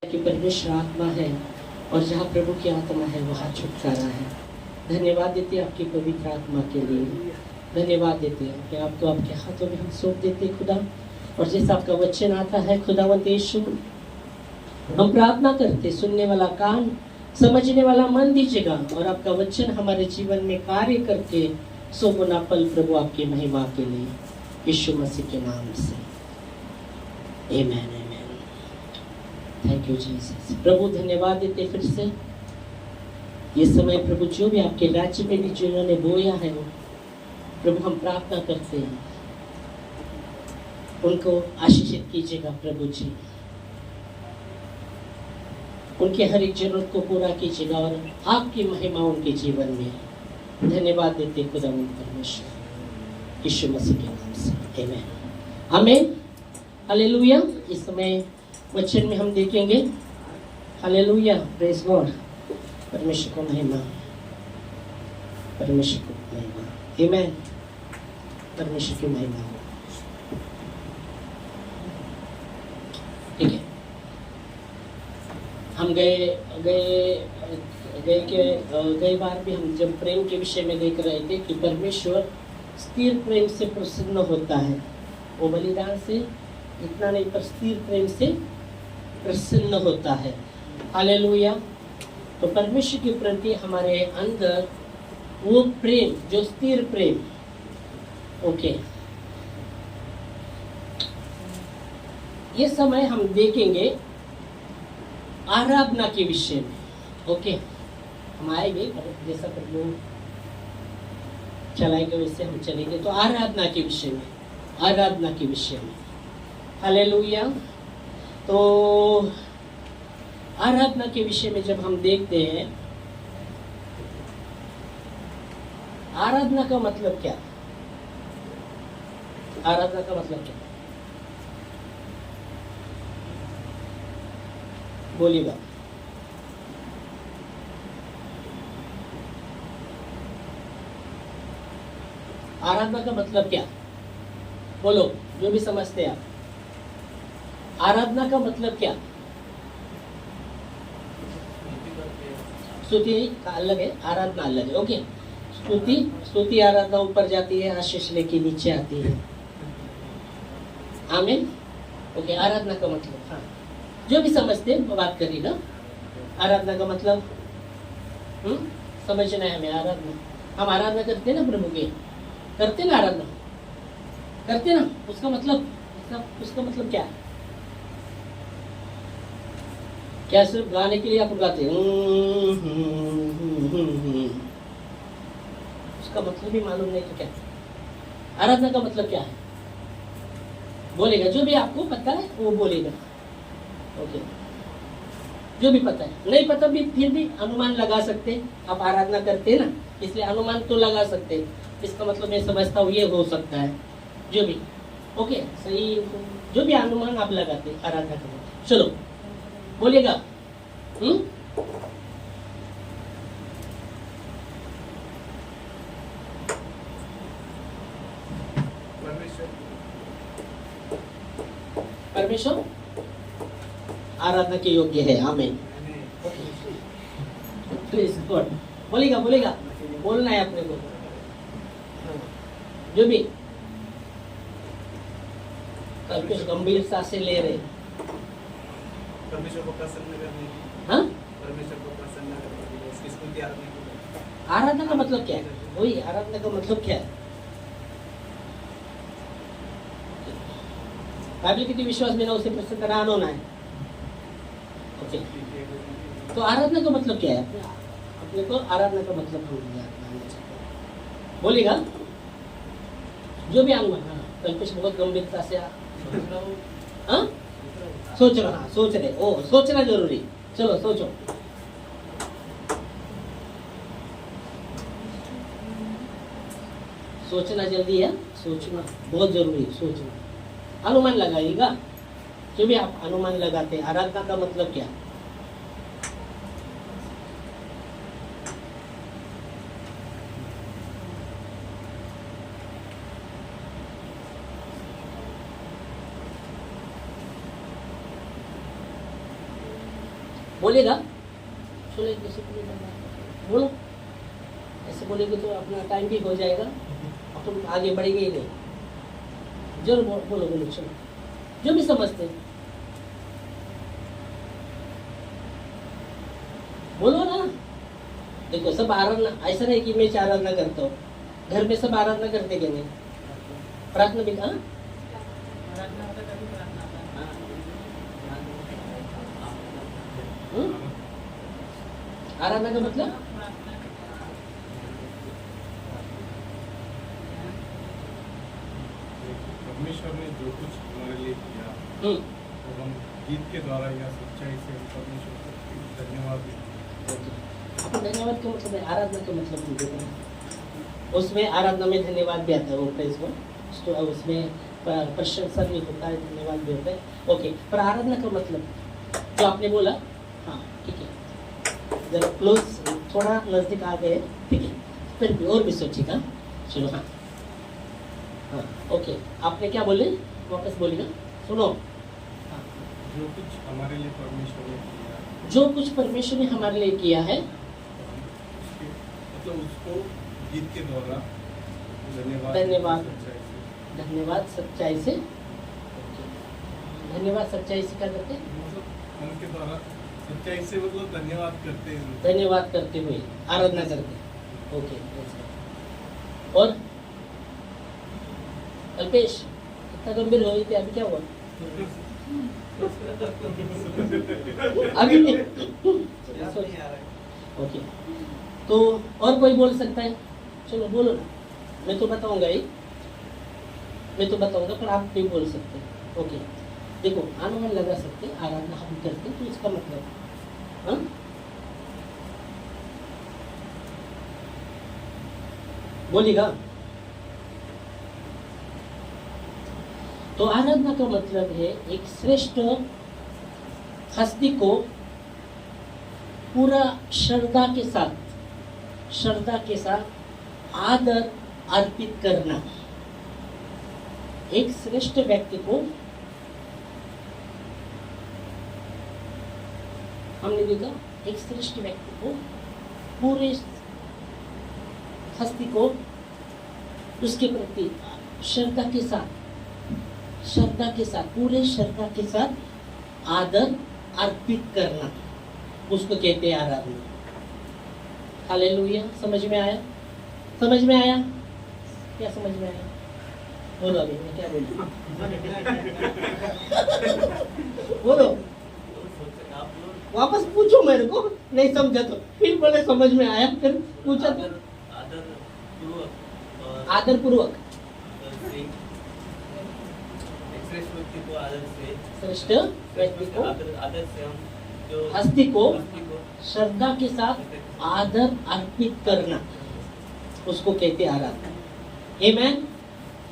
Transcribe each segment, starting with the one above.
कि परमेश्वर आत्मा है और जहाँ प्रभु की आत्मा है वहाँ छुटकारा है। धन्यवाद देते हैं आपकी पवित्र आत्मा के लिए, धन्यवाद देते हैं कि आपको आपके हाथों में हम सौंप देते हैं खुदा। और जैसा आपका वचन आता है खुदावंत यीशु, हम प्रार्थना करते सुनने वाला कान, समझने वाला मन दीजिएगा और आपका वचन हमारे जीवन में कार्य करके 100 गुना फल प्रभु आपकी महिमा के लिए, यीशु मसीह के नाम से, amen amen. Thank you Jesus. प्रभु धन्यवाद देते फिर से ये समय प्रभु, जो भी आपके राज्य में भी जिन्होंने बोया है वो प्रभु हम प्रार्थना करते हैं, उनको आशीषित कीजिएगा प्रभु जी, उनके हर एक जरूरत को पूरा कीजिएगा और आपकी महिमा उनके जीवन में। धन्यवाद देते खुदा परमेश्वर, यीशु मसीह के नाम से, आमेन आमेन हालेलुया। इस समय वचन में हम देखेंगे, हालेलुया, प्रेज गॉड, परमेश्वर को महिमा, परमेश्वर को महिमा, आमेन, परमेश्वर की महिमा हो। ठीक है, हम गई बार भी हम जब प्रेम के विषय में देख रहे थे कि परमेश्वर स्थिर प्रेम से प्रसन्न होता है, वो बलिदान से इतना नहीं पर स्थिर प्रेम से प्रसन्न होता है। हालेलुया। तो परमेश्वर के प्रति हमारे अंदर वो प्रेम, जो स्थिर प्रेम, ओके, ये समय हम देखेंगे आराधना के विषय में। ओके, हम आएंगे जैसा प्रभु चलाएंगे वैसे हम चलेंगे। तो आराधना के विषय में, आराधना के विषय में, हालेलुया। तो आराधना के विषय में जब हम देखते हैं, आराधना का मतलब क्या, आराधना का मतलब क्या, बोलिएगा। आराधना का मतलब क्या, बोलो, जो भी समझते हैं आप। आराधना का मतलब क्या? स्तुति का अलग है, आराधना अलग है। ओके, स्तुति आराधना ऊपर जाती है, आशीष लेके नीचे आती है। आमीन। ओके, आराधना का मतलब, हाँ, जो भी समझते हैं वो बात करिएगा। आराधना का मतलब समझना है हमें। आराधना, हम आराधना करते हैं ना प्रभु के, करते ना आराधना, करते ना, उसका मतलब क्या है? क्या सिर्फ गाने के लिए आप गाते हैं? उसका मतलब भी मालूम नहीं तो क्या? आराधना का मतलब क्या है? बोलेगा, जो भी आपको पता है वो बोलेगा। ओके, जो भी पता है, नहीं पता भी फिर भी अनुमान लगा सकते हैं। आप आराधना करते हैं ना, इसलिए अनुमान तो लगा सकते हैं। इसका मतलब मैं समझता हूँ ये हो सकता है, जो भी। ओके, सही, जो भी अनुमान आप लगाते हैं आराधना करें। चलो बोलिएगा। परमेश्वर आराधना के योग्य है। आमीन। प्लीज गॉड, बोलेगा, बोलना है अपने को, जो भी कुछ गंभीरता से ले रहे, परमेश्वर को प्रसन्न करने की, हाँ, परमेश्वर को प्रसन्न करने की, उसकी स्तुति आराधना। आराधना का मतलब क्या है? वही आराधना का मतलब क्या है? बाइबल के विश्वास में ना उसे प्रसन्न कराना होना है। ओके, तो आराधना का मतलब क्या है? अपने को आराधना का मतलब बोलेगा, जो भी आऊंगा। हाँ, कल कुछ बहुत गंभीरता से हाँ सोच रहा, हाँ सोच रहे, ओ सोचना जरूरी। चलो सोचो, सोचना जल्दी है, सोचना बहुत जरूरी है, सोचना। अनुमान लगाइएगा, जो भी आप अनुमान लगाते हैं। आराधना का मतलब क्या? बोलेगा, चलो एक दूसरे को बोलो, ऐसे बोलेगे तो अपना टाइम भी हो जाएगा और तुम आगे बढ़ेंगे ही नहीं। जरूर बोलो बोलो, चलो जो भी समझते हैं बोलो ना। देखो सब आराधना ऐसा नहीं कि मैं आराधना करता हूँ, घर में सब आराधना करते क्या नहीं? प्रार्थना भी हाँ आराधना का मतलब परमेश्वर ने जो कुछ हमारे लिए किया तो हम गीत के द्वारा या सच्चाई से परमेश्वर को धन्यवाद देते हैं। आपको धन्यवाद का मतलब है, आराधना का मतलब मुझे पता। उसमें आराधना में धन्यवाद भी आता है, वो प्रेज को तो उसमें प्रशंसा भी होता है, धन्यवाद भी होता है। ओके, पर आराधना का मतलब जो आपने बोला, हाँ ठीक है, जरा क्लोज थोड़ा नजदीक आ गए, ठीक है, फिर भी और भी सोचिएगा। चलो हाँ हाँ ओके, आपने क्या बोले वापस बोलिएगा, सुनो। हाँ, जो कुछ हमारे लिए परमेश्वर ने किया, जो कुछ परमेश्वर ने हमारे लिए किया है मतलब उसको गीत के द्वारा धन्यवाद सच्चाई से धन्यवाद सच्चाई से, धन्यवाद सच्चाई से क्या करते हैं? मतलब उनके द्वारा सच्चाई से मतलब धन्यवाद करते हैं, धन्यवाद करते हुए आराधना करते हैं। ओके, और अल्पेश इतना गंभीर हो थे, अभी क्या हुआ? अभी नहीं। ओके, तो और कोई बोल सकता है? चलो बोलो ना, मैं तो बताऊंगा ही, मैं तो बताऊंगा पर आप भी बोल सकते हैं। ओके, देखो अनुमान लगा सकते आराधना हम करते तो इसका मतलब हाँ बोलिएगा। तो आराधना का मतलब है एक श्रेष्ठ हस्ती को पूरा श्रद्धा के साथ आदर अर्पित करना। एक श्रेष्ठ व्यक्ति को हमने देखा, एक श्रेष्ठ व्यक्ति को पूरे हस्ती को उसके प्रति श्रद्धा के साथ पूरे श्रद्धा के साथ आदर अर्पित करना, उसको कहते हैं आराधना। हालेलुया, समझ में आया? समझ में आया? क्या समझ में आया? बोलो अभी मैं क्या बोलूं? बोलो, वापस पूछो मेरे को, नहीं समझा तो फिर बोले समझ में आया, फिर पूछा तो आदर पूर्वक श्रेष्ठ व्यक्ति को आदर से हम जो हस्ती को श्रद्धा के साथ आदर अर्पित करना, उसको कहते हैं आराधना। आमेन,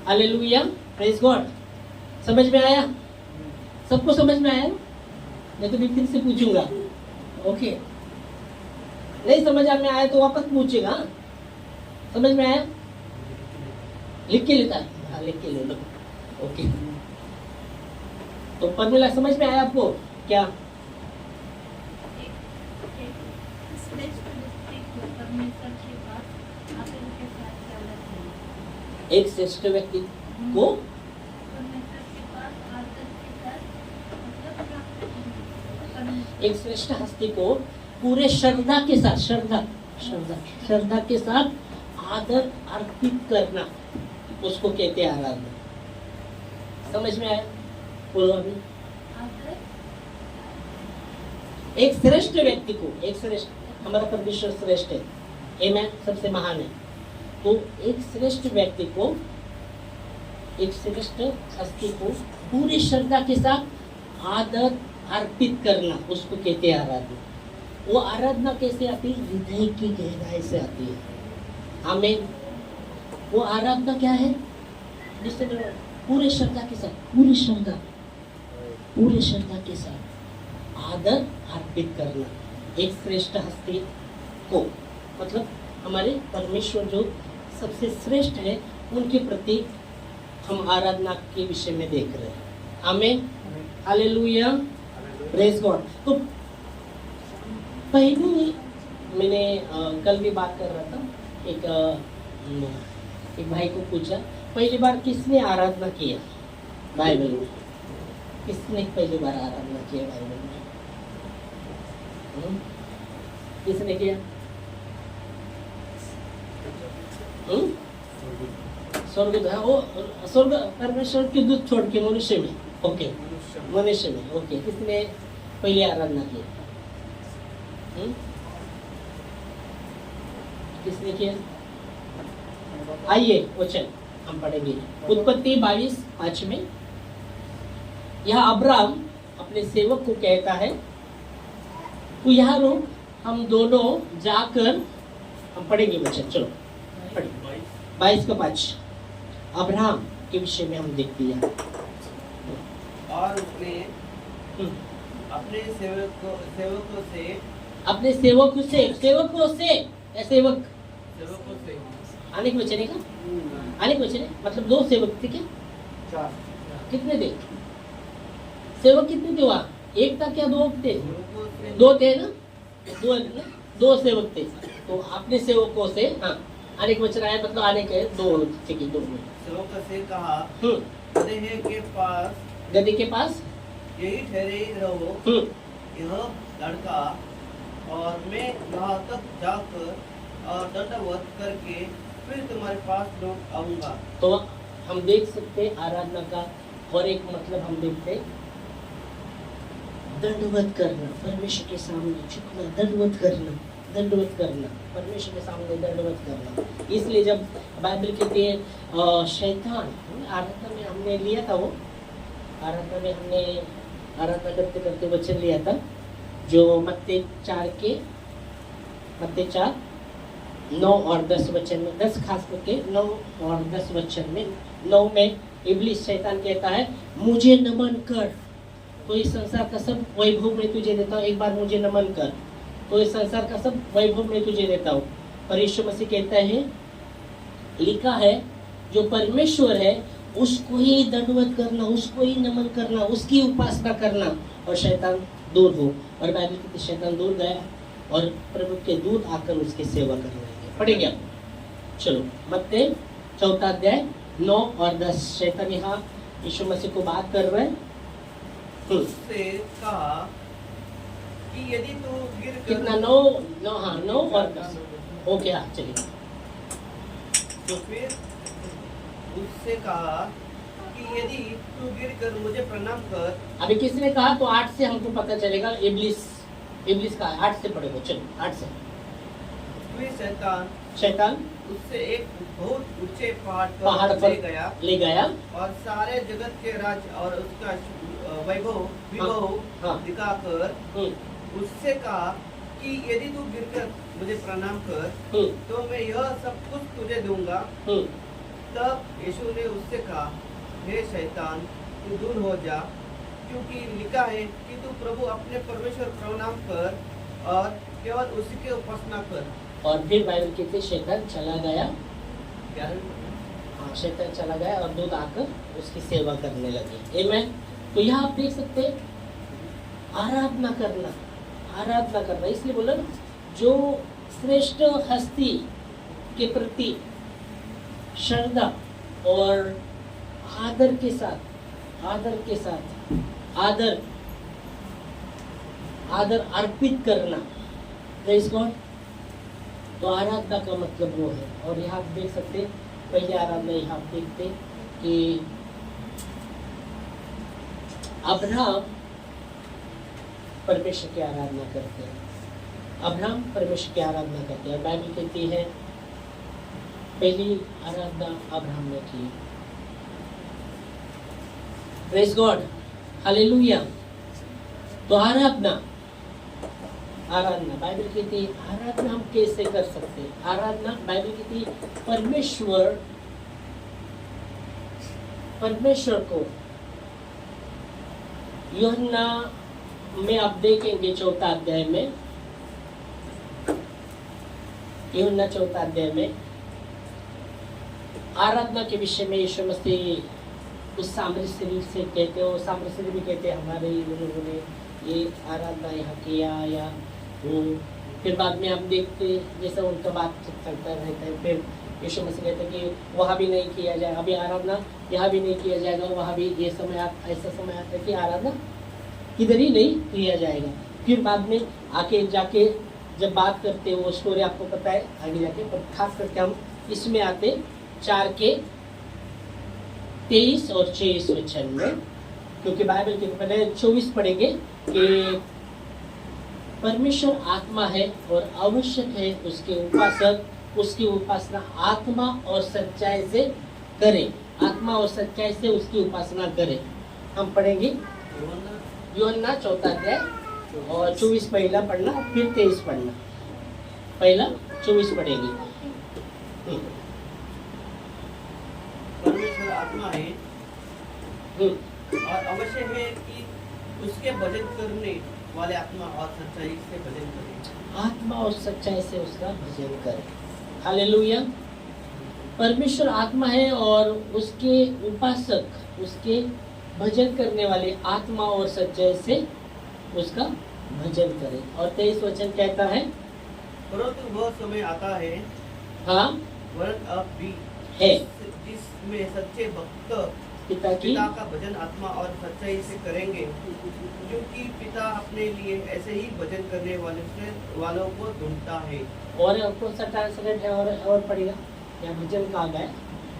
हालेलुया, प्रेज गॉड। समझ में आया? सबको समझ में आया? मैं तो फिर से पूछूंगा। ओके, नहीं समझ में आया तो वापस पूछेगा। समझ में आया? लिख के लेता है, हाँ लिख के ले लो। ओके, तो फॉर्मूला समझ में आया आपको क्या? एक श्रेष्ठ व्यक्ति को एक श्रेष्ठ हस्ती को पूरे श्रद्धा के साथ श्रद्धा के साथ आदर अर्पित करना, उसको कहते हैं आराधना। समझ में आया? बोलो अभी। एक श्रेष्ठ व्यक्ति को, एक श्रेष्ठ, हमारा परमेश्वर श्रेष्ठ है, आमेन, सबसे महान है। तो एक श्रेष्ठ व्यक्ति को, एक श्रेष्ठ हस्ती को पूरी श्रद्धा के साथ आदर अर्पित करना, उसको कहते हैं आराधना। वो आराधना कैसे आती है? हृदय की गहराई से आती है। आमीन। वो आराधना क्या है? जिससे पूरे श्रद्धा के साथ, पूरे श्रद्धा के साथ आदर अर्पित करना एक श्रेष्ठ हस्ती को, मतलब हमारे परमेश्वर जो सबसे श्रेष्ठ है, उनके प्रति हम आराधना के विषय में देख रहे हैं। आमीन, हालेलुया, प्रेज गॉड। तो पहली मैंने कल भी बात कर रहा था, एक भाई को पूछा पहली बार किसने आराधना किया बाइबल में, किसने पहली बार आराधना किया बाइबल में? किसने किया? स्वर्ग, हाँ, वो स्वर्ग परमेश्वर के दूत छोड़ के मनुष्य में, ओके, मनुष्य में, ओके, किसने पहले आराधना की? किसने किया? आइए वचन हम पढ़ेंगे, उत्पत्ति 22:5 में। यह अब्राम अपने सेवक को कहता है, तू यहाँ रुक, हम दोनों जाकर, हम पढ़ेंगे वचन, चलो पढ़ेंगे 22:5। अब्राहम के विषय में हम देखते हैं। और उसने अपने सेवकों से या सेवक अनेक वचन है का? अनेक वचन है, मतलब 2 सेवक थे क्या? 4। कितने थे सेवक? कितने थे वहाँ? 1 था क्या 2 थे? 2 थे ना, 2 सेवक थे। तो अपने सेवकों से, हाँ, अनेक वचन आया, मतलब अनेक है, 2 थे कि 2 में। सेवकों से कहा, गदहे के पास यही ठहरे रहो, यह लड़का और मैं वहाँ तक जाकर और दंडवत करके फिर तुम्हारे पास लौट आऊंगा। तो हम देख सकते आराधना का और एक मतलब हम देखते दंडवत करना, परमेश्वर के सामने झुकना, दंडवत करना, परमेश्वर के सामने दंडवत करना। इसलिए जब बाइबल कहती है शैतान, आराधना में हमने लिया था, वो आराधना में हमने आराधना करते करते वचन लिया था, जो मत्ती 4:9 और 10 वचन में, 10 खास करके 9 और 10 वचन में, 9 में इब्लीस शैतान कहता है, मुझे नमन कर, कोई संसार का सब वैभव मैं तुझे देता हूँ, एक बार मुझे नमन कर, कोई संसार का सब वैभव मैं तुझे देता हूँ। पर यीशु मसीह कहता है, लिखा है जो परमेश्वर है उसको ही दंडवत करना, उसको ही नमन करना, उसकी उपासना करना, और शैतान दूर हो। और बाइबल कहती है शैतान दूर गया और प्रभु के दूत आकर उसकी सेवा करने लगे। पढ़ेंगे आप, चलो मत्ती 4:9 और 10। शैतान यहाँ यीशु मसीह को बात कर रहे हैं। उससे कहा कि यदि तू गिर कितना 9 और 10, ओके, हाँ चलिए। तो फिर उससे कहा कि यदि तू गिर कर मुझे प्रणाम कर। अभी किसने कहा? तो 8 से हमको पता चलेगा, इब्लीस का 8 से पढ़ेगा, चलो 8 से। शैतान उससे एक बहुत ऊंचे पहाड़ पर ले गया और सारे जगत के राज और उसका वैभव हाँ। दिखाकर उससे कहा कि यदि तू गिरकर मुझे प्रणाम कर तो मैं यह सब कुछ तुझे दूंगा। तब यीशु ने उससे कहा, हे शैतान, तू दूर हो जा, क्योंकि लिखा है कि तू प्रभु अपने परमेश्वर प्रणाम कर और केवल उसी की उपासना कर। और फिर बाइबल कहते शैतान चला गया, हाँ, शैतान चला गया और दूत आकर उसकी सेवा करने लगे। आमीन। तो यहाँ आप देख सकते हैं आराधना करना, इसलिए बोला जो श्रेष्ठ हस्ती के प्रति श्रद्धा और आदर के साथ आदर अर्पित करना, प्रेज़ गॉड। तो आराधना का मतलब वो है। और यहाँ आप देख सकते हैं पहले आराधना यहाँ आप देखते कि अब्राहम परमेश्वर की आराधना करते हैं, बाइबल कहती है पहली आराधना अब्राहम ने की। Praise God, hallelujah. तो आराधना बाइबल कहती है आराधना हम कैसे कर सकते हैं? आराधना बाइबल कहती है परमेश्वर को यूहन्ना में आप देखेंगे 4 अध्याय में, यूहन्ना 4 अध्याय में आराधना के विषय में यीशु मसीह उस सामरी शरीर से कहते हो, सामरी शरीर भी कहते हैं हमारे लोगों ने ये आराधना यहाँ किया, या फिर बाद में हम देखते जैसे उनका बातचीत चलता रहता है, फिर यीशु मसीह कहते हैं कि वहाँ भी नहीं किया जाए, अभी आराधना यहाँ भी नहीं किया जाएगा, वहाँ भी ये समय ऐसा समय आता है कि आराधना इधर ही नहीं किया जाएगा। फिर बाद में आके जाके जब बात करते हैं वो स्टोरी आपको पता है आगे जाके, पर खास करके हम इसमें आते 4 के 23 और 26 वचन में, क्योंकि बाइबल के पहले 24 पढ़ेंगे कि परमेश्वर आत्मा है और आवश्यक है उसके उपासक उसकी उपासना आत्मा और सच्चाई से करें, आत्मा और सच्चाई से उसकी उपासना करें। हम पढ़ेंगे यूहन्ना 4 अध्याय और 24 पहला पढ़ना, फिर 23 पढ़ना। पहला 24 पढ़ेंगे। परमेश्वर आत्मा है और आवश्यक है कि उसके भजन करने वाले आत्मा और सच्चाई से भजन करें। आत्मा और सच्चाई से उसका भजन करें। हालेलुया। परमेश्वर आत्मा है और उसके उपासक उसके भजन करने वाले आत्मा और सच्चाई से उसका भजन करें। और 23 वचन कहता है, परंतु वह समय आता है, हाँ वरन अब भी है, जिसमें सच्चे भक्त पिता की पिता का भजन आत्मा और सच्चाई से करेंगे, क्योंकि पिता अपने लिए ऐसे ही भजन करने वालों को ढूंढता है। और कौन सा ट्रांसलेट है और पढ़ेगा या भजन का आ गया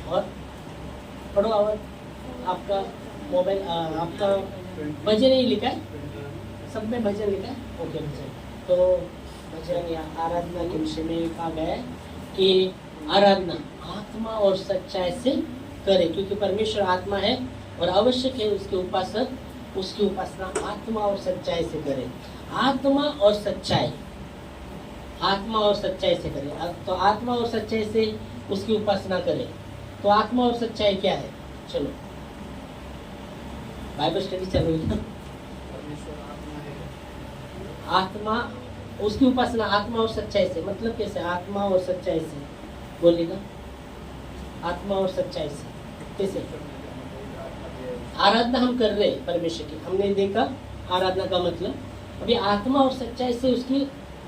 और पढ़ो। और आपका मोबाइल आपका भजन ही लिखा है, सब में भजन लिखा है। ओके भजन, तो भजन या आराधना के विषय में कहा गया है कि आराधना आत्मा और सच्चाई से करे, क्योंकि परमेश्वर आत्मा है और आवश्यक है उसके उपासक उसकी उपासना आत्मा और सच्चाई से करे। आत्मा और सच्चाई, आत्मा और सच्चाई से करे, तो आत्मा और सच्चाई से उसकी उपासना करे। तो आत्मा और सच्चाई क्या है? चलो बाइबल स्टडी चल रही है। आत्मा उसकी उपासना आत्मा और सच्चाई से, मतलब कैसे? आत्मा और सच्चाई से बोलेगा, आत्मा और सच्चाई से कैसे? आराधना हम कर रहे हैं परमेश्वर की, हमने देखा आराधना का मतलब। अभी आत्मा और सच्चाई से उसकी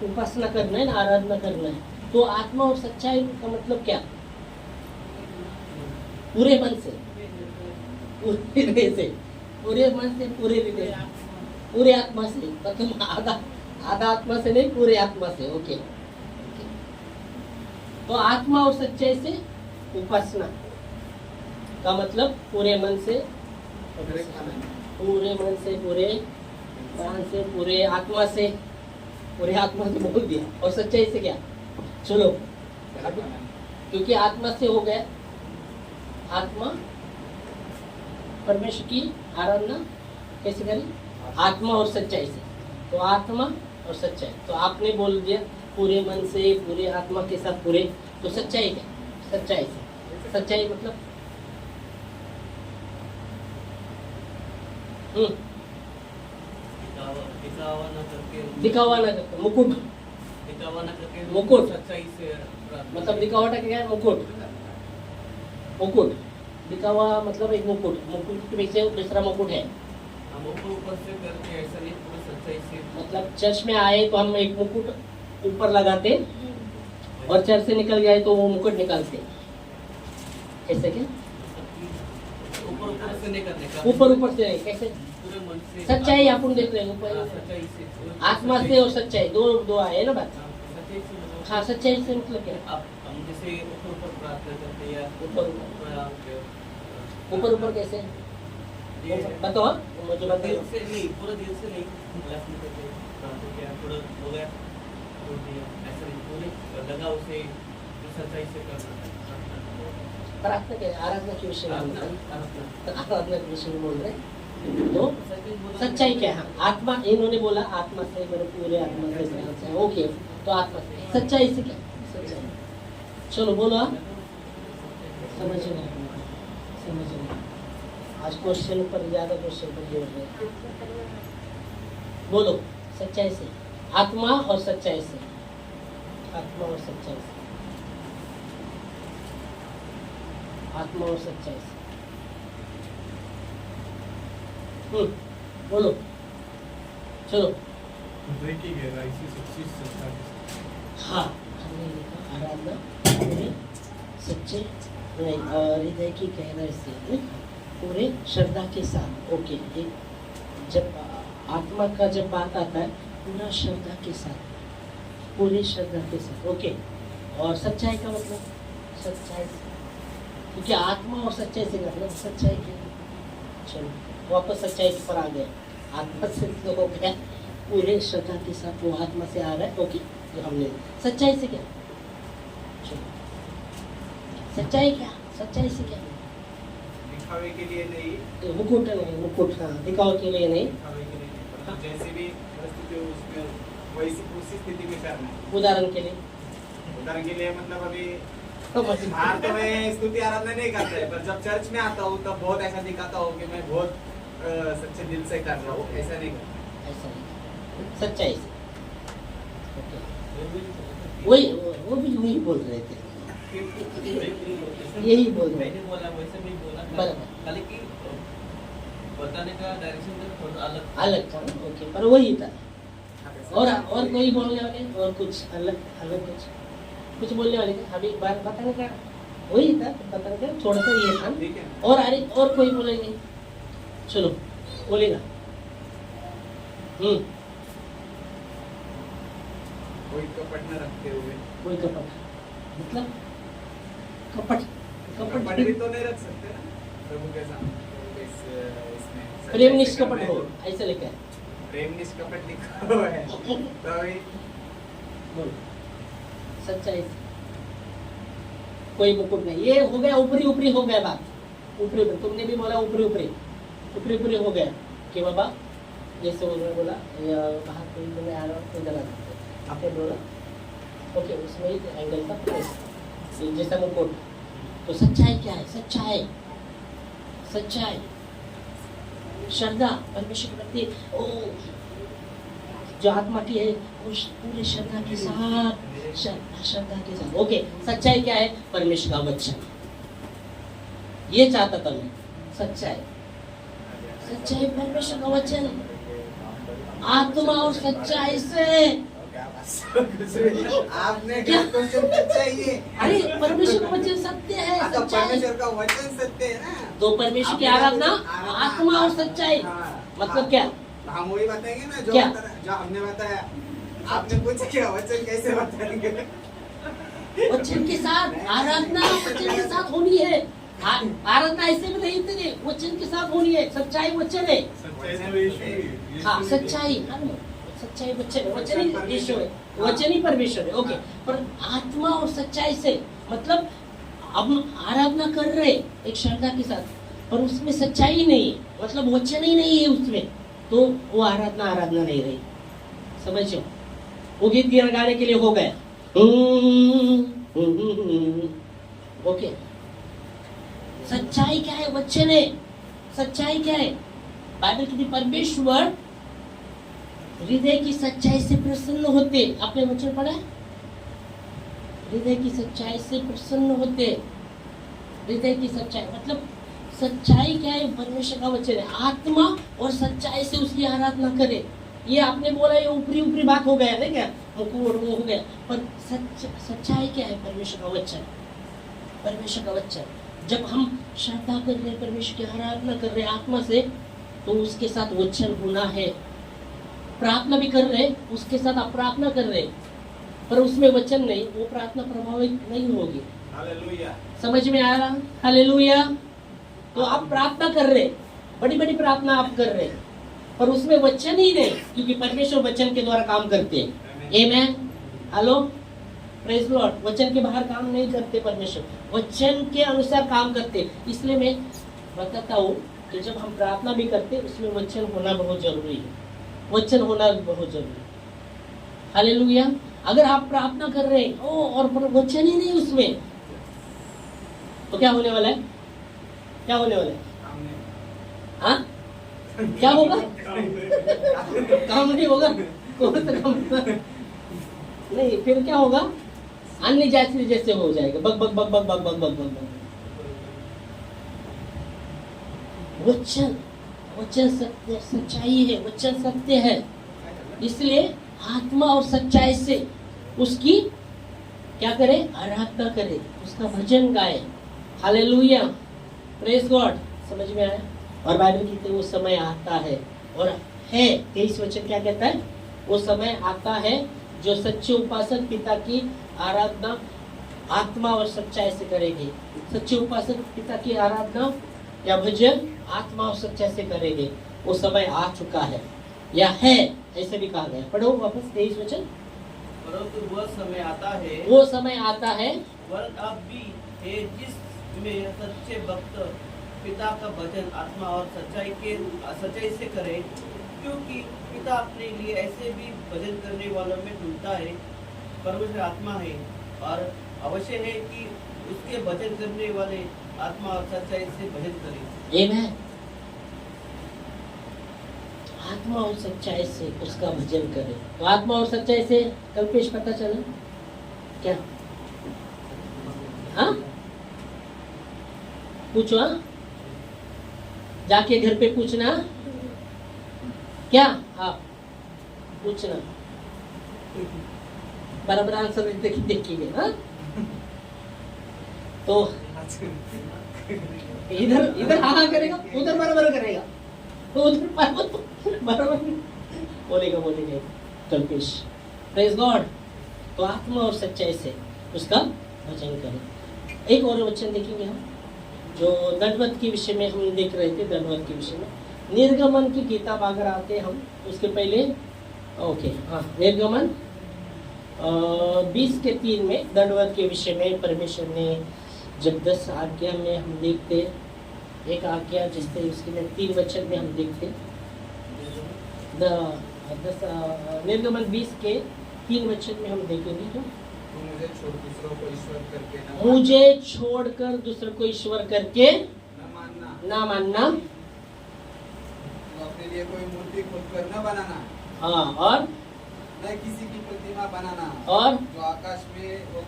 उपासना करना है ना, आराधना करना है। तो आत्मा और सच्चाई का मतलब क्या? पूरे मन से, पूरे हृदय से, पूरे मन से, पूरे हृदय, पूरे आत्मा से। मतलब आधा आत्मा से नहीं, पूरे आत्मा से। ओके। तो आत्मा और सच्चाई से उपासना का मतलब पूरे मन से, पूरे मन से, पूरे प्राण से, पूरे आत्मा से, पूरे आत्मा से बोल दिया। और सच्चाई से क्या? चलो क्योंकि आत्मा से हो गया, आत्मा परमेश्वर की आराधना कैसे करें? आत्मा और सच्चाई से। तो आत्मा और सच्चाई, तो आपने बोल दिया पूरे मन से, पूरे आत्मा के साथ, पूरे। तो सच्चाई क्या? सच्चाई से, सच्चाई मतलब दिखावा ना करके, मुकुट, मुकुट, सच्चाई से मतलब दिखावटा क्या है? मुकुट, मुकुट दिखावा मतलब एक मुकुट, मुकुट के पीछे दूसरा मुकुट है। ऊपर से करके ऐसा नहीं, पूरी सच्चाई से। मतलब चर्च में आए तो हम एक मुकुट ऊपर लगाते और चर्च से निकल जाए तो वो मुकुट निकालते। कैसे क्या? ऊपर ऊपर से नहीं करने का, ऊपर ऊपर से नहीं, कैसे? पूरे मन से। सच्चाई अपन देख रहे हैं ऊपर, सच्चाई से, आत्मा से और सच्चाई, दो आए ना बात। सच्चाई से मतलब हाँ, सच्चाई से मतलब क्या? आप हम जैसे ऊपर ऊपर प्रार्थना करते हैं या ऊपर ऊपर कैसे बताओ? मुझे दिल बताओ। से नहीं, पूरा दिल से नहीं, लफ्ज़ में करके प्रार्थना किया, थोड़ा हो गया, छोड़ दिया, ऐसा नहीं, पूरे लगा उसे सच्चाई से करना। प्रार्थना क्या? आराधना के विषय में बोल रहे हैं। आराधना के विषय में बोल रहे हैं। तो सच्चाई क्या है? आत्मा, इन्होंने बोला आत्मा से, मेरे पूरे आत्मा से, प्राण से। ओके, तो आत्मा से, सच्चाई से क्या? सच्चाई, चलो बोलो आप। समझ नहीं, समझ नहीं। आज क्वेश्चन पर ज्यादा क्वेश्चन पर जोड़ रहे हैं। बोलो सच्चाई से, आत्मा और सच्चाई से, आत्मा और सच्चाई से, आत्मा और सच्चाई से। बोलो, चलो हृदय की गहराई से सच्ची श्रद्धा के साथ। हाँ, हमने लिखा आराधना पूरे सच्चे नहीं, हृदय की गहराई से लिखा, पूरे श्रद्धा के साथ। ओके, ये जब आत्मा का जब बात आता है, पूरा श्रद्धा के साथ, पूरी श्रद्धा के साथ। ओके, और सच्चाई का मतलब सच्चाई से, क्योंकि आत्मा और सच्चाई से मतलब सच्चाई के, चलो वापस सच्चाई पर आ गए। आत्मा से तो हो गया, पूरे श्रद्धा के साथ वो आत्मा से आ रहा है। ओके, तो हमने सच्चाई से क्या, चलो सच्चाई क्या, सच्चाई से क्या, दिखावे के लिए नहीं, तो मुकुट नहीं, मुकुट हाँ, दिखाओ के लिए नहीं, दिखावे के लिए नहीं, परंतु जैसे भी परिस्थिति हो उसमें वैसी उसी स्थिति में करना है। उदाहरण के लिए उदाहरण के लिए मतलब अभी तो बाहर तो मैं स्तुति आराधना नहीं करता है, पर जब चर्च में आता हूँ तब बहुत ऐसा दिखाता हूँ कि मैं बहुत सच्चे दिल से कर रहा हूँ, ऐसा नहीं करता। ऐसा नहीं, सच्चाई से। ओके, वही वो भी वही बोल रहे थे, यही बोल रहे मैंने बोला वैसे नहीं बोला, बराबर। खाली कि बताने का डायरेक्शन थोड़ा अलग अलग था ना। ओके, पर वही था। और कोई बोलने वाले, और कुछ अलग अलग कुछ बोलने वाले थे। अभी बात बताने का वही था, बताने का थोड़ा सा ये था। ठीक है, और अरे और कोई बोलेंगे, चलो बोलेगा। कोई कपट न रखते हुए, कोई कपट मतलब कपट कपट भी तो नहीं रख सकते ना प्रभु के सामने। तो इसमें प्रेम निष्कपट हो, ऐसे लिखा है। प्रेम निष्कपट लिखा हुआ है, तो अभी बोलो सच्चाई से, कोई मुकुट नहीं। ये हो गया ऊपरी ऊपरी हो गया बात, ऊपरी ऊपरी। तुमने भी बोला ऊपरी ऊपरी, ऊपरी ऊपरी हो गया कि बाबा, जैसे उन्होंने बोला बाहर कोई मैं आ रहा हूँ, इधर आ, आपने बोला ओके, उसमें ही एंगल था प्रेस, जैसा मुकुट। तो सच्चाई क्या है, सच्चाई, सच्चाई श्रद्धा परमेश्वर के प्रति, ओ जो आत्मा की है उस पूरे श्रद्धा के साथ, श्रद्धा के साथ। ओके, सच्चाई क्या है, परमेश्वर का वचन। ये चाहता था मैं, सच्चाई, सच्चाई परमेश्वर का वचन, आत्मा और सच्चाई से। आपने क्या? क्वेश्चन पूछा ही है। अरे परमेश्वर का वचन सत्य है, हाँ, तो सच्चाई। परमेश्वर का वचन सत्य है ना। तो परमेश्वर की आराधना आत्मा और सच्चाई, हाँ, मतलब क्या, हम वही बताएंगे ना जो क्या? जो हमने बताया। आपने पूछा क्या वचन कैसे बताएंगे? वचन के साथ आराधना, वचन के साथ होनी है। आराधना ऐसे भी नहीं इतने, वचन के साथ होनी है। सच्चाई वचन है, सच्चाई तो यीशु है, यीशु हाँ है। सच्चाई, सच्चाई वचन है, वचन ही यीशु है, वचन ही परमेश्वर है। ओके, पर आत्मा और सच्चाई से मतलब हम आराधना कर रहे एक श्रद्धा के साथ, पर उसमें सच्चाई ही नहीं है, मतलब वचन ही नहीं है उसमें, तो वो आराधना नहीं रही। समझो, वो गीत गाने के लिए हो गया। ओके, सच्चाई क्या है, वचन है। सच्चाई क्या है, बाइबल कहती परमेश्वर हृदय की सच्चाई से प्रसन्न होते। आपने वचन पढ़ा है, हृदय की सच्चाई से प्रसन्न होते। हृदय की सच्चाई मतलब सच्चाई क्या है, परमेश्वर का वचन है। आत्मा और सच्चाई से उसकी आराधना करे। ये आपने बोला ये ऊपरी ऊपरी बात हो गया है क्या, मुकुट वो हो गया, पर सच्चाई क्या है, परमेश्वर का वचन, परमेश्वर का वचन। जब हम श्रद्धा कर रहे, परमेश्वर की आराधना कर रहे आत्मा से, तो उसके साथ वचन होना है। प्रार्थना भी कर रहे, उसके साथ आप प्रार्थना कर रहे, पर उसमें वचन नहीं, वो प्रार्थना प्रभावित नहीं होगी। हालेलुया। समझ में आ रहा, हालेलुया। तो आप प्रार्थना कर रहे, बड़ी बड़ी प्रार्थना आप कर रहे, पर उसमें वचन ही नहीं, क्योंकि परमेश्वर वचन के द्वारा काम करते हैं। आमेन, हेलो, प्रेज लॉर्ड। वचन के बाहर काम नहीं करते परमेश्वर, वचन के अनुसार काम करते। इसलिए मैं बताता हूँ कि जब हम प्रार्थना भी करते, उसमें वचन होना बहुत जरूरी है, वचन होना बहुत जरूरी है। हालेलुया। अगर आप प्रार्थना कर रहे हैं और वचन ही नहीं उसमें, तो क्या होने वाला है, क्या होने वाला है, हाँ क्या होगा, काम नहीं होगा, कौन सा काम होगा? नहीं, फिर क्या होगा, अन्य जाति जैसे हो जाएगा, bug bug bug bug bug bug bug bug bug. वचन, वचन सत्य, सच्चाई है, वचन सत्य है। इसलिए आत्मा और सच्चाई से उसकी क्या करे, आराधना करे, उसका भजन गाए। Hallelujah, praise God. समझ में आया? और बाइबल कहती है वो समय आता है और है, 23 वचन क्या कहता है, वो समय आता है जो सच्चे उपासक पिता की आराधना आत्मा और सच्चाई से करेंगे। सच्चे उपासक पिता की आराधना या भजन आत्मा और सच्चाई से करेंगे। वो समय आ चुका है या है, ऐसे भी कहा गया। पढ़ो वापस 23 वचन। परंतु वह समय आता है, वो समय आता है, वरन अब भी है, जिसमें सच्चे भक्त पिता का भजन आत्मा और सच्चाई से करे, क्योंकि पिता अपने लिए ऐसे भी भजन करने वालों में ढूंढता है। परमेश्वर आत्मा है और अवश्य है कि उसके भजन करने वाले आत्मा और सच्चाई से भजन करें। आमेन। आत्मा और सच्चाई से उसका भजन करे। तो आत्मा और सच्चाई से कल्पेश पता चला क्या? हाँ, पूछो। हाँ, जाके घर पे पूछना क्या? आप पूछना, बराबर आंसर देखिए। हाँ, तो इधर हाँ करेगा, उधर बराबर करेगा, तो उधर बराबर बोलेगा कल्पेश। Praise God. तो आत्मा और सच्चाई से उसका भजन करें। एक और वचन देखेंगे हम, जो दंडवत के विषय में हम देख रहे थे। दंडवत के विषय में निर्गमन की किताब अगर आते हम उसके पहले, ओके, हाँ, निर्गमन 20:3 में दंडवत के विषय में परमेश्वर ने जब 10 आज्ञा में हम देखते, एक आज्ञा जिससे उसके में 3 वचन में हम देखते, निर्गमन 20 के 3 वचन में हम देखेंगे जो मुझे छोड़ दूसरों को ईश्वर करके मुझे छोड़कर दूसरों को ईश्वर करके ना मानना, तो अपने लिए कोई मूर्ति खुद कर न बनाना, हाँ, और न किसी की प्रतिमा बनाना, और जो आकाश में वो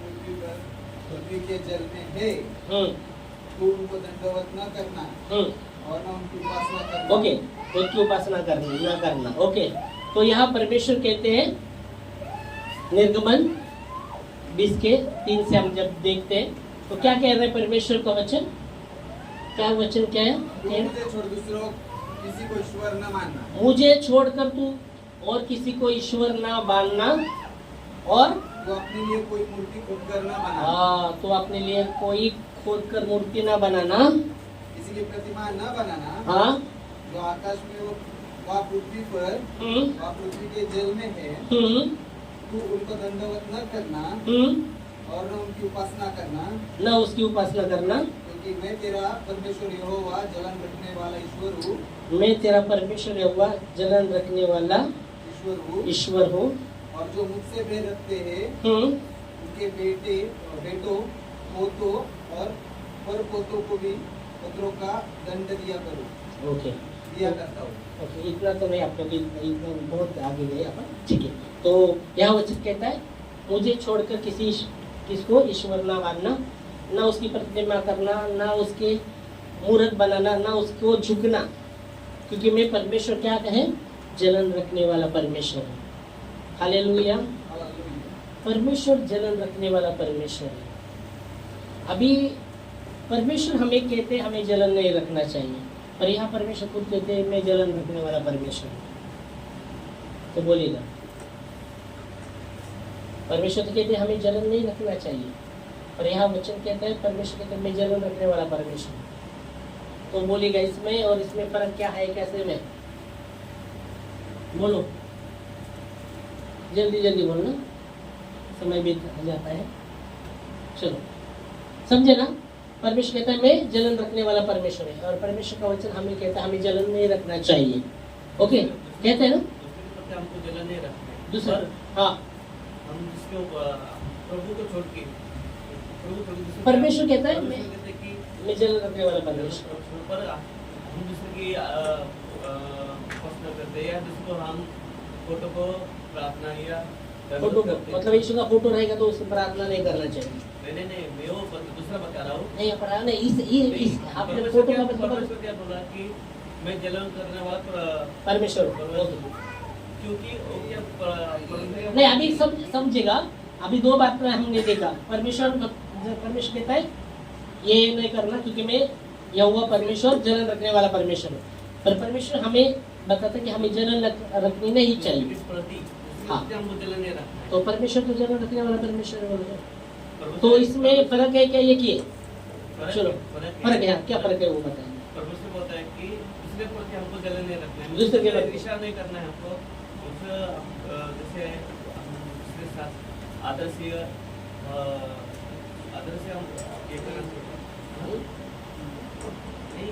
पृथ्वी के जल में है, तो उनको दंडवत न करना और न उनकी उपासना करना। ओके, उनकी उपासना करना न करना। ओके, तो यहाँ परमेश्वर कहते हैं निर्गमन 20 के 3 से हम जब देखते हैं तो क्या कह रहे हैं परमेश्वर का वचन? क्या वचन क्या है? मुझे छोड़ दूसरों किसी को ईश्वर न मानना, मुझे छोड़कर तू और किसी को ईश्वर ना मानना, और तो अपने लिए कोई मूर्ति खुद कर न बनाना, हाँ, तो अपने लिए कोई खोद कर मूर्ति ना बनाना, किसी की प्रतिमा न बनाना, हाँ, जो आकाश में वह पृथ्वी पर वह पृथ्वी के जल में है, तू उनको दंडवत न करना और न उनकी उपासना करना, न उसकी उपासना करना, क्योंकि मैं तेरा परमेश्वर यहोवा जलन रखने वाला ईश्वर हूँ, मैं तेरा परमेश्वर यहोवा जलन रखने वाला ईश्वर हूँ, और जो मुझसे भेद रखते हैं उनके बेटों पोतों और पर पोतों को भी पुत्रों का दंड दिया करो। ओके, दिया करता हूँ। ओके, इतना तो नहीं, आप लोग इतना बहुत आगे गए अपन, ठीक है। तो यहाँ वचन कहता है मुझे छोड़कर किसको ईश्वर ना मानना, ना उसकी प्रतिमा करना, ना उसके मूर्त बनाना, ना उसको झुकना, क्योंकि मैं परमेश्वर क्या कहे, जलन रखने वाला परमेश्वर है। हालेलुया। परमेश्वर जलन रखने वाला परमेश्वर है। अभी परमेश्वर हमें कहते हैं हमें जलन नहीं रखना चाहिए, पर यहाँ परमेश्वर खुद कहते हैं मैं जलन रखने वाला परमेश्वर हूँ। तो बोलिएगा, परमेश्वर तो कहते हैं हमें जलन नहीं रखना चाहिए, पर यहाँ वचन कहता है परमेश्वर कहते हैं मैं जलन रखने वाला परमेश्वर हूँ। तो बोलिएगा इसमें और इसमें फर्क क्या है, कैसे में? बोलो, जल्दी जल्दी बोलना, समय बीत जाता है। चलो, समझे ना? परमेश्वर कहता है मैं जलन रखने वाला परमेश्वर है, और परमेश्वर का वचन हमें कहता है हमें जलन नहीं रखना चाहिए। ओके, कहते हैं ना हमको जलन नहीं रखना। दूसरा, हाँ, हम जिसको प्रभु को छोड़ के परमेश्वर कहता है परमेश्वर कहते हैं कि मैं जलन रखने वाला परमेश्वर, पर हम दूसरे की उपासना करते हैं या जिसको हम फोटो को प्रार्थना या फोटो को, मतलब यीशु का फोटो रहेगा तो उसकी प्रार्थना नहीं करना चाहिए। नहीं मैं वो दूसरा बता रहा हूँ। नहीं पढ़ा नहीं, इस आपने फोटो का मतलब परमेश्वर क्या बोला कि मैं जलन करने वाला परमेश्वर। क्योंकि वो क्या परमेश्वर नहीं, अभी समझेगा। अभी दो बात में हमने देखा, परमेश्वर कहता है ये नहीं करना क्योंकि मैं यहोवा परमेश्वर जलन रखने वाला परमेश्वर है। पर परमेश्वर हमें बताता है कि हमें जलन रखनी नहीं चाहिए। इस प्रति हाँ। हमको जलन नहीं रखना है। तो परमेश्वर तो जलन रखने वाला परमेश्वर है। परमेश्वर- तो इसमें फर्क है क्या? ये किए चलो फर्क है, क्या फर्क है वो बताएं। परमेश्वर बोलता है कि दूसरे प्रति हमको जलन नहीं रखना है, दूसरे के प्रति। ईर्ष्या नहीं करना है हमको। जैसे हम दूसरे साथ आदर्श हम ये करना चाहिए। नहीं,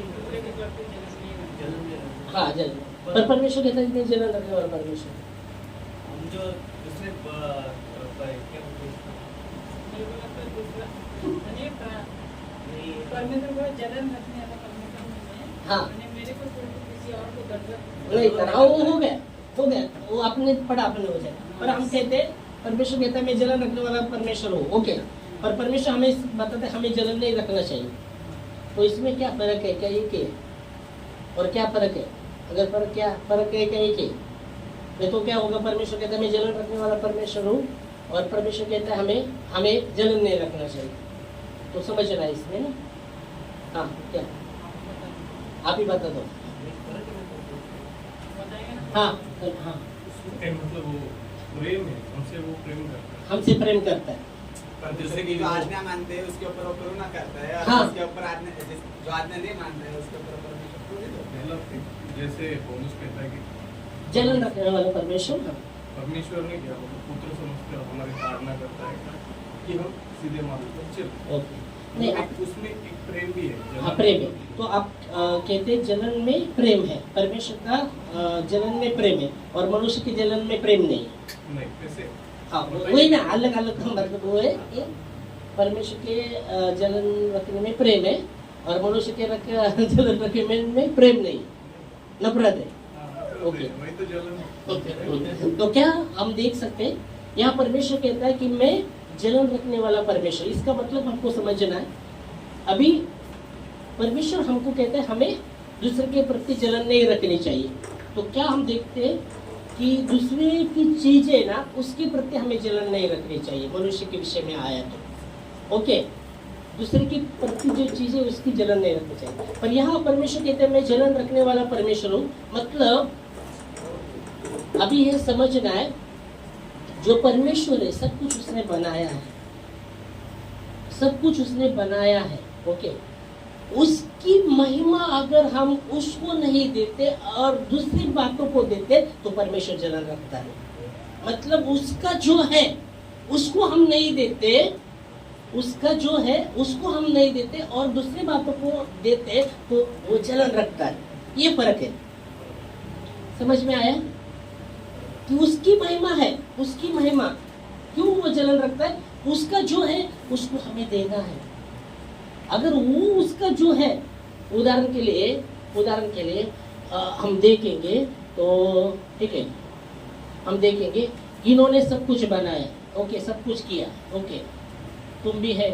जलन नहीं रखना। हाँ जलन, पर परमेश्वर कहता है कि नहीं जलन रखने वाला परमेश्वर। हम जो दूसरे क्या बोलते हैं इसको? नहीं, परमेश्वर को जलन रखने वाला परमेश्वर नहीं है। हाँ। मैंने मेरे को छोड़ के किसी और को दर्द नहीं करा, वो हो गया वो आपने पढ़ा, आपने हो जाए। पर हम कहते हैं परमेश्वर कहता है मैं जलन रखने वाला परमेश्वर हूँ, ओके। पर परमेश्वर हमें बताते हैं हमें जलन नहीं रखना चाहिए। तो इसमें क्या फर्क है? क्या एक है और क्या फर्क है? अगर फर्क क्या फर्क है क्या एक है? नहीं तो क्या होगा? परमेश्वर कहता है मैं जलन रखने वाला परमेश्वर हूँ और परमेश्वर कहता है हमें जलन नहीं रखना चाहिए। तो समझ रहा है इसमें ना? हाँ क्या आप ही बता दो। हाँ हाँ, मतलब वो प्रेम है, हमसे वो प्रेम करता है। हमसे प्रेम करता है। पर जैसे कि जो आज्ञा मानते हैं उसके ऊपर वो करुणा करता है, और हाँ। उसके ऊपर आज्ञा जो आज्ञा नहीं मानते हैं उसके ऊपर परमेश्वर क्रोधित होता है। पहला जैसे पौलुस कहता है कि जलन रखने वाला परमेश्वर। परमेश्वर ने क्या बोला, पुत्र समझकर हमारी ताड़ना करता है कि हम सीधे मार्ग पर चलें। ओके, नहीं आप उसमें एक प्रेम भी है, जलन हाँ प्रेम है। तो आप कहते हैं जलन में प्रेम है, परमेश्वर का जलन में प्रेम है और मनुष्य के जलन में प्रेम नहीं है। नहीं कैसे? हाँ वही ना, अलग अलग मतलब वो है कि परमेश्वर के जलन रखने में प्रेम है और मनुष्य के जलन रखने में प्रेम नहीं, नफरत है। ओके। वही तो जलन। ओके, तो क्या हम देख सकते हैं यहाँ परमेश्वर कहता है कि मैं जलन रखने वाला परमेश्वर। इसका मतलब हमको समझना है। अभी परमेश्वर हमको कहता है हमें दूसरे के प्रति जलन नहीं रखनी चाहिए। तो क्या हम देखते हैं कि दूसरे की चीजें ना उसके प्रति हमें जलन नहीं रखनी चाहिए। मनुष्य के विषय में आया तो ओके, दूसरे की प्रति जो चीजें उसकी जलन नहीं रखनी चाहिए। पर यहाँ परमेश्वर कहते हैं मैं जलन रखने वाला परमेश्वर हूँ। मतलब अभी ये समझना है जो परमेश्वर है सब कुछ उसने बनाया है, सब कुछ उसने बनाया है, ओके। उसकी महिमा अगर हम उसको नहीं देते और दूसरी बातों को देते तो परमेश्वर जलन रखता है। मतलब उसका जो है उसको हम नहीं देते, उसका जो है उसको हम नहीं देते और दूसरी बातों को देते तो वो जलन रखता है। ये फर्क है, समझ में आया? कि उसकी महिमा है, उसकी महिमा क्यों वो जलन रखता है? उसका जो है उसको हमें देना है। अगर वो उसका जो है, उदाहरण के लिए हम देखेंगे तो ठीक है, हम देखेंगे इन्होंने सब कुछ बनाया, ओके, सब कुछ किया, ओके, तुम भी है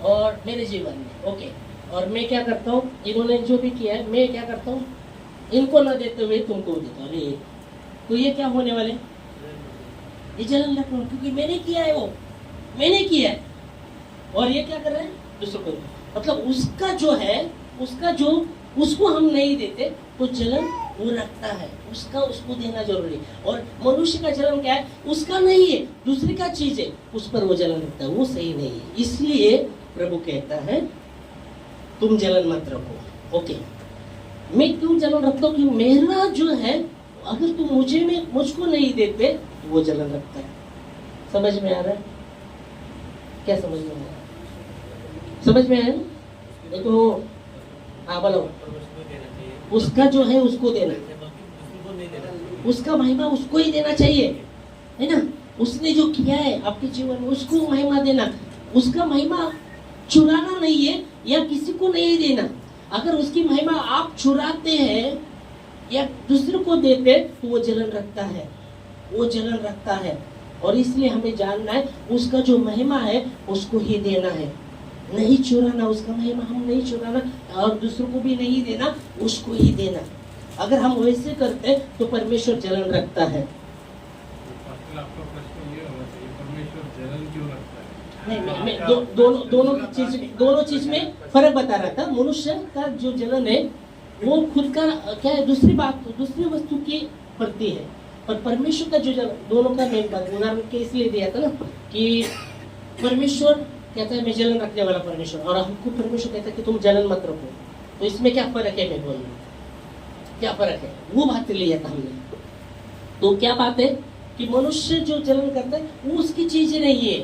और मेरे जीवन में, ओके, और मैं क्या करता हूँ, इन्होंने जो भी किया है मैं क्या करता हूँ, इनको ना देते हुए तुमको देता हूँ। अरे तो ये क्या होने वाले? ये जलन रखना, क्योंकि मैंने किया है, वो मैंने किया है और ये क्या कर रहे हैं दूसरों को। मतलब उसका जो है, उसका जो उसको हम नहीं देते तो जलन वो रखता है, उसका उसको देना जरूरी है। और मनुष्य का जलन क्या है? उसका नहीं है, दूसरे का चीज है, उस पर वो जलन रखता है, वो सही नहीं है। इसलिए प्रभु कहता है तुम जलन मत रखो, ओके। मैं क्यों जलन रखता हूँ? कि मेरा जो है अगर तुम मुझको नहीं देते तो वो जलन रखता है। समझ में आ रहा है? क्या समझ में आ रहा है? समझ में आया? देखो, हाँ बोलो। परमेश्वर को देना चाहिए, उसका जो है उसको देना, बल्कि दूसरों को नहीं देना चाहिए। उसका महिमा उसको ही देना चाहिए, है ना? उसने जो किया है आपके जीवन में उसको महिमा देना। उसका महिमा चुराना नहीं है या किसी को नहीं देना। अगर उसकी महिमा आप चुराते हैं या दूसरों को देते तो वो जलन रखता है, वो जलन रखता है। और इसलिए हमें जानना है उसका जो महिमा है उसको ही देना है, नहीं चुराना। उसका महिमा हम नहीं चुराना और दूसरों को भी नहीं देना, उसको ही देना। अगर हम वैसे करते तो परमेश्वर जलन रखता है। नहीं मैं दोनों चीज में फर्क बता रहा था। मनुष्य का जो जलन है वो खुद का क्या है, दूसरी वस्तु के प्रति है, और परमेश्वर का जो जलन, दोनों का मैं उदाहरण के इसलिए दिया था ना कि परमेश्वर कहता है मैं जलन रखने वाला परमेश्वर, और हमको परमेश्वर कहता है कि तुम जलन मत रखो। तो इसमें क्या फर्क है, मैं बोल रहा हूँ क्या फर्क है, वो बात लिया था हमने। तो क्या बात है कि मनुष्य जो जलन करता है वो उसकी चीज नहीं है,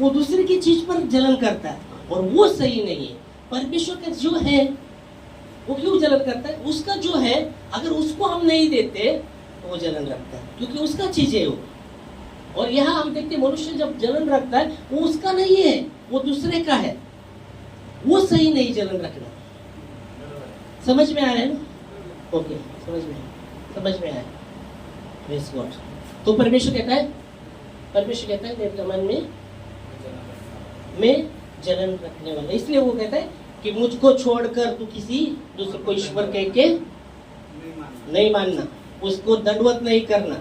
वो दूसरे की चीज पर जलन करता है, और वो सही नहीं है। परमेश्वर का जो है वो क्यों जलन करता है, उसका जो है अगर उसको हम नहीं देते तो वो जलन रखता है, क्योंकि उसका चीज है वो। और यहाँ हम देखते हैं मनुष्य जब जलन रखता है वो उसका नहीं है, वो दूसरे का है, वो सही नहीं जलन रखना। समझ में आ रहा है ना? ओके, समझ में आया। Praise God. तो परमेश्वर कहता है मेरे मन में मैं जलन रखने वाला, इसलिए वो कहता है कि मुझको छोड़कर तू किसी दूसरे को ईश्वर कह के नहीं मानना, उसको दंडवत नहीं करना।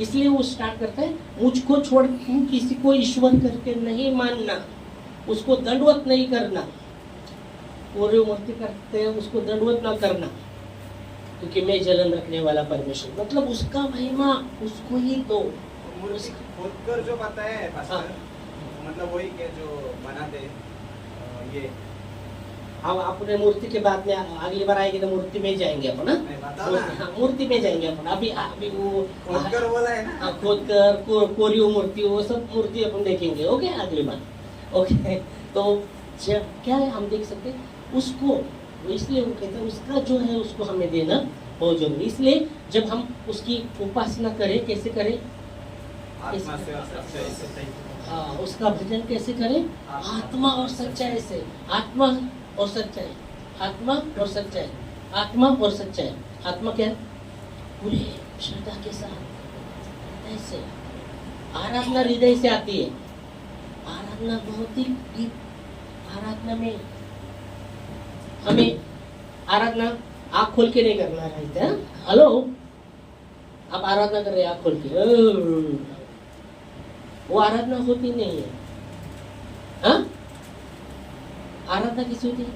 इसलिए वो स्टार्ट करता है मुझको छोड़ तू किसी को ईश्वर करके नहीं मानना, उसको दंडवत नहीं करना, पूरे मूर्ति करते हैं उसको दंडवत ना करना, क्योंकि मैं जलन रखने वाला परमेश्वर, मतलब उसका महिमा उसको ही दो। खोद कर जो बताया है पास्टर, मतलब वही के जो बनाते ये हम अपने मूर्ति के बाद में अगली बार आएगी तो मूर्ति में जाएंगे अपन। हाँ, मूर्ति में जाएंगे अपन। अभी वो खोद कर बोला है ना, खोद कर कोरियो मूर्ति, वो सब मूर्ति अपन देखेंगे। ओके, अगली बार। ओके, तो क्या है हम देख सकते हैं उसको, इसलिए वो कहते हैं उसका जो है उसको हमें देना बहुत जरूरी। इसलिए जब हम उसकी उपासना करें, कैसे करें, हाँ, उसका भजन कैसे करें, आत्मा और सच्चाई से। आत्मा और सच्चाई, आत्मा और सच्चाई, आत्मा और सच्चाई। आत्मा क्या है, पूरे श्रद्धा के साथ हृदय से। आराधना हृदय से आती है, आराधना बहुत ही डीप। आराधना में हमें आराधना आँख खोल के नहीं करना रहता है। हेलो, आप आराधना कर रहे हैं आँख खोल के, वो आराधना होती नहीं है। हाँ, आराधना किसी होती है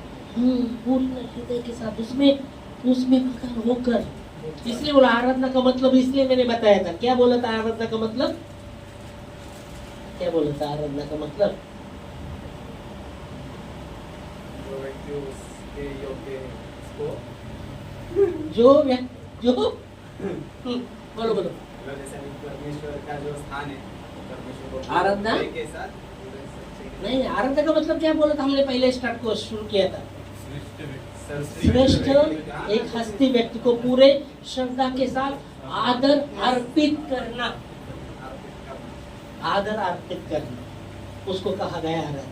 पूर्ण हृदय के साथ, उसमें मगन होकर। इसलिए बोला आराधना का मतलब, इसलिए मैंने बताया था। क्या बोला था आराधना का मतलब, क्या बोला था आराधना का मतलब? जो बोलो परमेश्वर का जो स्थान है, आराधना नहीं, आराधना का मतलब क्या बोला था हमने पहले स्टार्ट को शुरू किया था, श्रेष्ठ एक हस्ती व्यक्ति को पूरे श्रद्धा के साथ आदर अर्पित करना, आदर अर्पित करना, उसको कहा गया है।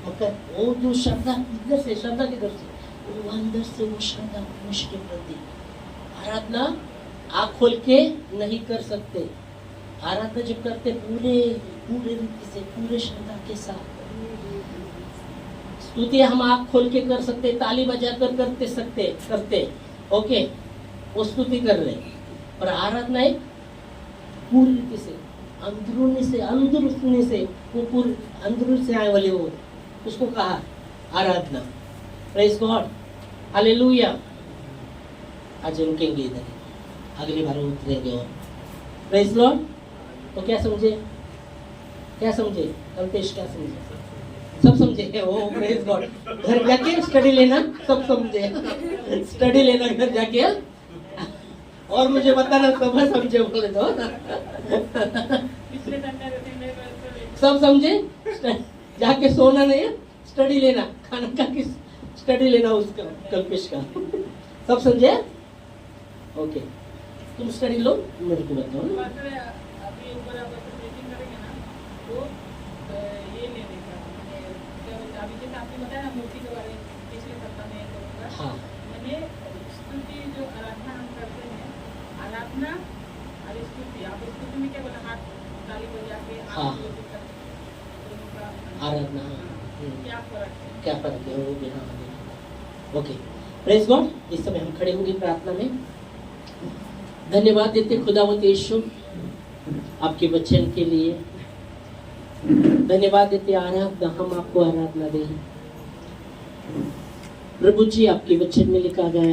मगर वो जो श्रद्धा इधर से, श्रद्धा के दर से, वो अंदर से वो श्रद्धा मनुष्य के प्रति। आराधना आँख खोल के नहीं कर सकते, आराधना जब करते पूरे रीति से, पूरे श्रद्धा के साथ। स्तुति हम आँख खोल के कर सकते, ताली बजा कर करते ओके, वो स्तुति कर रहे, पर आराधना है पूरी रीति से, अंदरूनी से वो पूरी अंदरूनी से आए वाले वो, उसको कहा आराधना। Praise God, hallelujah. आज रुकेंगे इधर, अगली बार उतरेंगे और प्रेज लॉर्ड। तो क्या समझे, कल्पेश क्या समझे? सब समझे। ओ प्रेज गॉड। घर जाके स्टडी लेना, सब समझे, स्टडी लेना घर जाके, और मुझे बताना सब समझे, बोले तो सब समझे। जाके सोना नहीं है, स्टडी लेना, खाना खा के स्टडी लेना उसका, कल्पेश का। सब समझे? ओके, तुम स्टडी लो, मेरे को बताओ। अभी ऊपर आप मीटिंग करेंगे ना, तो ये ले लेगा, अभी जैसे आपने बताया ना मूर्ति के बारे में पिछले सप्ताह में करूँगा। हाँ, मैंने स्तुति जो आराधना हम करते हैं, आराधना और स्तुति, आप स्तुति में क्या बोला, हाथ ताली बजा के हाँ, आराधना क्या फर्क है, वो भी। हाँ, ओके, प्रेज गॉड। इस समय हम खड़े होंगे प्रार्थना में। धन्यवाद देते खुदावंत यीशु आपके वचन के लिए, धन्यवाद देते आराधना हम आपको आराधना दें। प्रभु जी आपके वचन में लिखा गया है